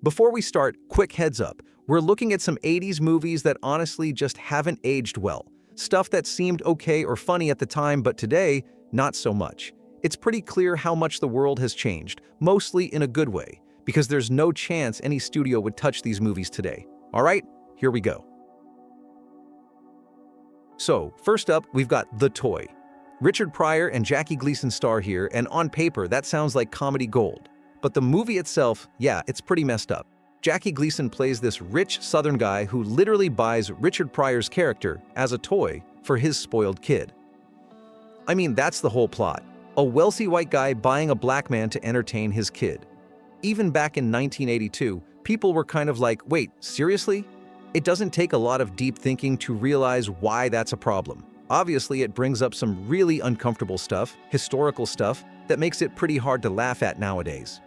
Before we start, quick heads up. We're looking at some 80s movies that honestly just haven't aged well. Stuff that seemed okay or funny at the time, but today, not so much. It's pretty clear how much the world has changed, mostly in a good way, because there's no chance any studio would touch these movies today. All right, here we go. So, first up, we've got The Toy. Richard Pryor and Jackie Gleason star here, and on paper, that sounds like comedy gold. But the movie itself, yeah, it's pretty messed up. Jackie Gleason plays this rich Southern guy who literally buys Richard Pryor's character as a toy for his spoiled kid. I mean, that's the whole plot. A wealthy white guy buying a black man to entertain his kid. Even back in 1982, people were kind of like, wait, seriously? It doesn't take a lot of deep thinking to realize why that's a problem. Obviously, it brings up some really uncomfortable stuff, historical stuff, that makes it pretty hard to laugh at nowadays.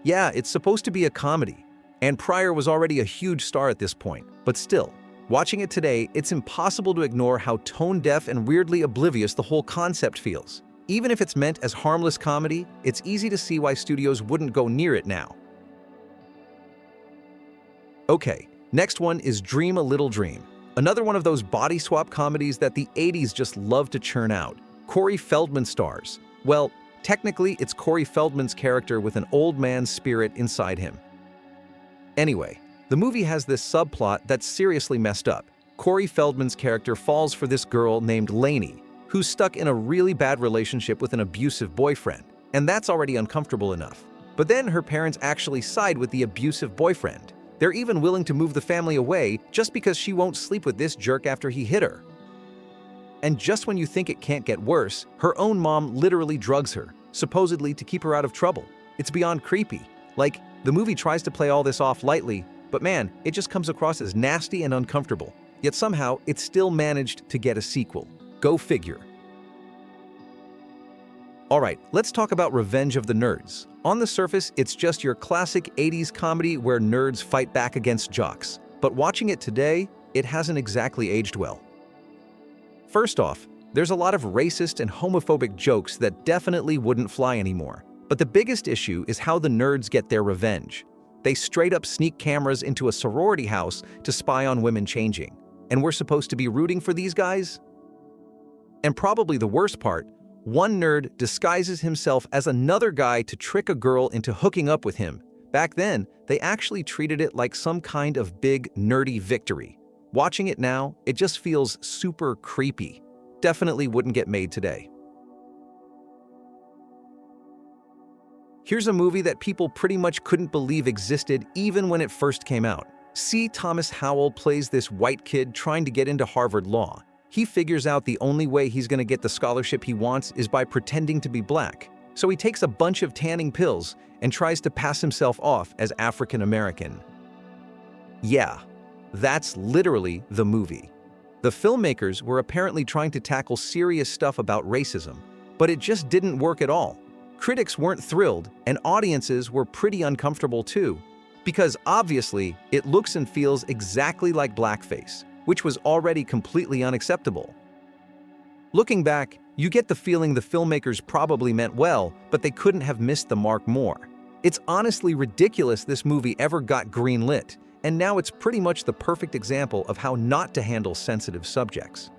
Yeah, it's supposed to be a comedy, and Pryor was already a huge star at this point, but still, watching it today, it's impossible to ignore how tone-deaf and weirdly oblivious the whole concept feels. Even if it's meant as harmless comedy, it's easy to see why studios wouldn't go near it now. Okay, next one is Dream a Little Dream. Another one of those body swap comedies that the 80s just loved to churn out. Corey Feldman stars. Well, technically, it's Corey Feldman's character with an old man's spirit inside him. Anyway, the movie has this subplot that's seriously messed up. Corey Feldman's character falls for this girl named Lainey, who's stuck in a really bad relationship with an abusive boyfriend, and that's already uncomfortable enough. But then her parents actually side with the abusive boyfriend. They're even willing to move the family away just because she won't sleep with this jerk after he hit her. And just when you think it can't get worse, her own mom literally drugs her, supposedly to keep her out of trouble. It's beyond creepy. Like, the movie tries to play all this off lightly, but man, it just comes across as nasty and uncomfortable. Yet somehow, it still managed to get a sequel. Go figure. Alright, let's talk about Revenge of the Nerds. On the surface, it's just your classic 80s comedy where nerds fight back against jocks. But watching it today, it hasn't exactly aged well. First off, there's a lot of racist and homophobic jokes that definitely wouldn't fly anymore. But the biggest issue is how the nerds get their revenge. They straight up sneak cameras into a sorority house to spy on women changing. And we're supposed to be rooting for these guys? And probably the worst part, one nerd disguises himself as another guy to trick a girl into hooking up with him. Back then, they actually treated it like some kind of big, nerdy victory. Watching it now, it just feels super creepy. Definitely wouldn't get made today. Here's a movie that people pretty much couldn't believe existed even when it first came out. C. Thomas Howell plays this white kid trying to get into Harvard Law. He figures out the only way he's going to get the scholarship he wants is by pretending to be black. So he takes a bunch of tanning pills and tries to pass himself off as African American. Yeah, that's literally the movie. The filmmakers were apparently trying to tackle serious stuff about racism, but it just didn't work at all. Critics weren't thrilled, and audiences were pretty uncomfortable too, because obviously it looks and feels exactly like blackface, which was already completely unacceptable. Looking back, you get the feeling the filmmakers probably meant well, but they couldn't have missed the mark more. It's honestly ridiculous this movie ever got greenlit, and now it's pretty much the perfect example of how not to handle sensitive subjects.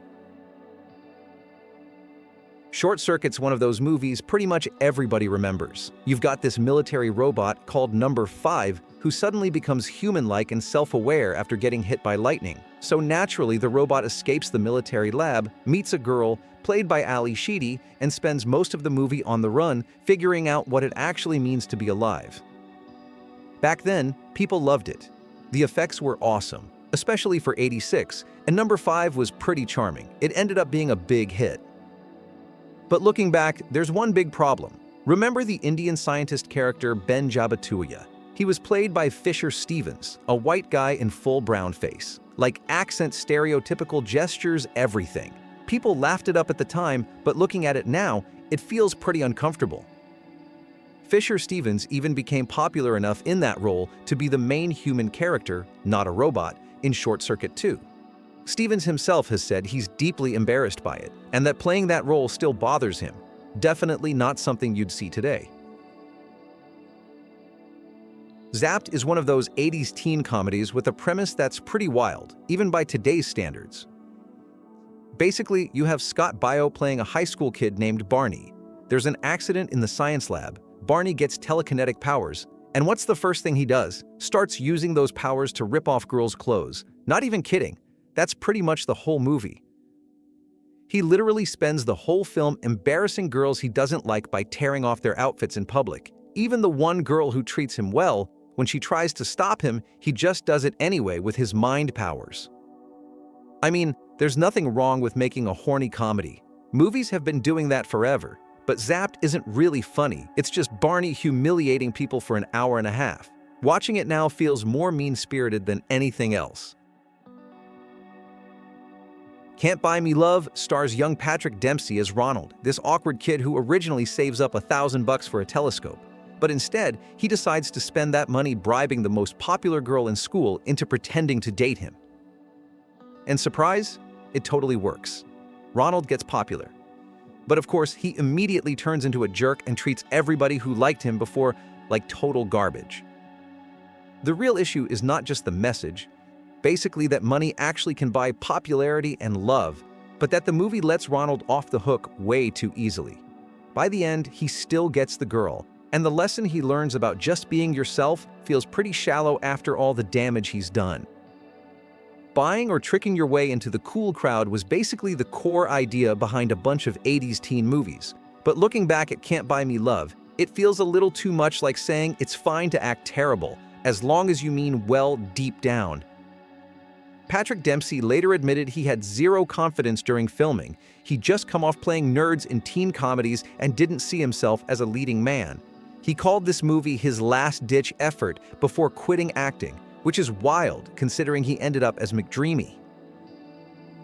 Short Circuit's one of those movies pretty much everybody remembers. You've got this military robot called Number 5 who suddenly becomes human-like and self-aware after getting hit by lightning. So naturally, the robot escapes the military lab, meets a girl, played by Ali Sheedy, and spends most of the movie on the run, figuring out what it actually means to be alive. Back then, people loved it. The effects were awesome, especially for '86, and Number 5 was pretty charming. It ended up being a big hit. But looking back, there's one big problem. Remember the Indian scientist character Ben Jabatuya? He was played by Fisher Stevens, a white guy in full brown face. Like accent, stereotypical gestures, everything. People laughed it up at the time, but looking at it now, it feels pretty uncomfortable. Fisher Stevens even became popular enough in that role to be the main human character, not a robot, in Short Circuit 2. Stevens himself has said he's deeply embarrassed by it, and that playing that role still bothers him. Definitely not something you'd see today. Zapped is one of those 80s teen comedies with a premise that's pretty wild, even by today's standards. Basically, you have Scott Bio playing a high school kid named Barney. There's an accident in the science lab. Barney gets telekinetic powers, and what's the first thing he does? Starts using those powers to rip off girls' clothes. Not even kidding. That's pretty much the whole movie. He literally spends the whole film embarrassing girls he doesn't like by tearing off their outfits in public. Even the one girl who treats him well, when she tries to stop him, he just does it anyway with his mind powers. I mean, there's nothing wrong with making a horny comedy. Movies have been doing that forever. But Zapped isn't really funny, it's just Barney humiliating people for an hour and a half. Watching it now feels more mean-spirited than anything else. Can't Buy Me Love stars young Patrick Dempsey as Ronald, this awkward kid who originally saves up $1,000 for a telescope. But instead, he decides to spend that money bribing the most popular girl in school into pretending to date him. And surprise, it totally works. Ronald gets popular. But of course, he immediately turns into a jerk and treats everybody who liked him before like total garbage. The real issue is not just the message, basically that money actually can buy popularity and love, but that the movie lets Ronald off the hook way too easily. By the end, he still gets the girl, and the lesson he learns about just being yourself feels pretty shallow after all the damage he's done. Buying or tricking your way into the cool crowd was basically the core idea behind a bunch of 80s teen movies. But looking back at Can't Buy Me Love, it feels a little too much like saying it's fine to act terrible, as long as you mean well deep down. Patrick Dempsey later admitted he had zero confidence during filming. He'd just come off playing nerds in teen comedies and didn't see himself as a leading man. He called this movie his last-ditch effort before quitting acting, which is wild considering he ended up as McDreamy.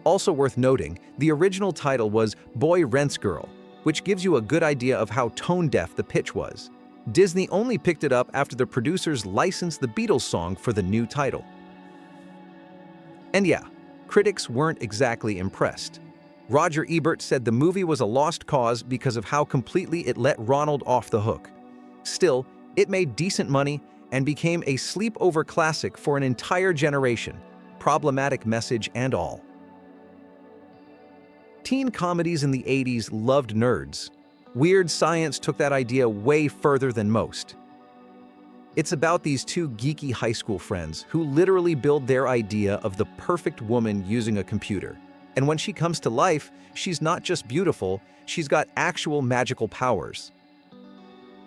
Also worth noting, the original title was Boy Rents Girl, which gives you a good idea of how tone-deaf the pitch was. Disney only picked it up after the producers licensed the Beatles song for the new title. And yeah, critics weren't exactly impressed. Roger Ebert said the movie was a lost cause because of how completely it let Ronald off the hook. Still, it made decent money and became a sleepover classic for an entire generation, problematic message and all. Teen comedies in the 80s loved nerds. Weird Science took that idea way further than most. It's about these two geeky high school friends who literally build their idea of the perfect woman using a computer. And when she comes to life, she's not just beautiful, she's got actual magical powers.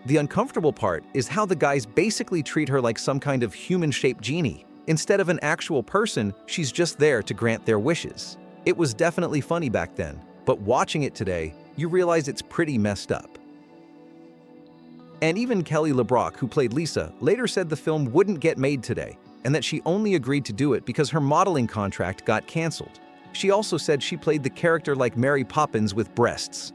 The uncomfortable part is how the guys basically treat her like some kind of human-shaped genie. Instead of an actual person, she's just there to grant their wishes. It was definitely funny back then, but watching it today, you realize it's pretty messed up. And even Kelly LeBrock, who played Lisa, later said the film wouldn't get made today, and that she only agreed to do it because her modeling contract got canceled. She also said she played the character like Mary Poppins with breasts.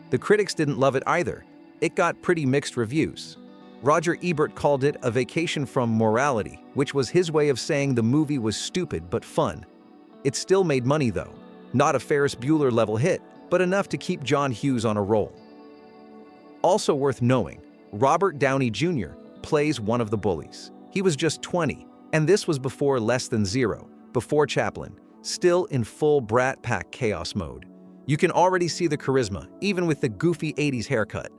The critics didn't love it either. It got pretty mixed reviews. Roger Ebert called it a vacation from morality, which was his way of saying the movie was stupid but fun. It still made money though. Not a Ferris Bueller level hit, but enough to keep John Hughes on a roll. Also worth knowing, Robert Downey Jr. plays one of the bullies. He was just 20, and this was before Less Than Zero, before Chaplin, still in full Brat Pack chaos mode. You can already see the charisma, even with the goofy 80s haircut.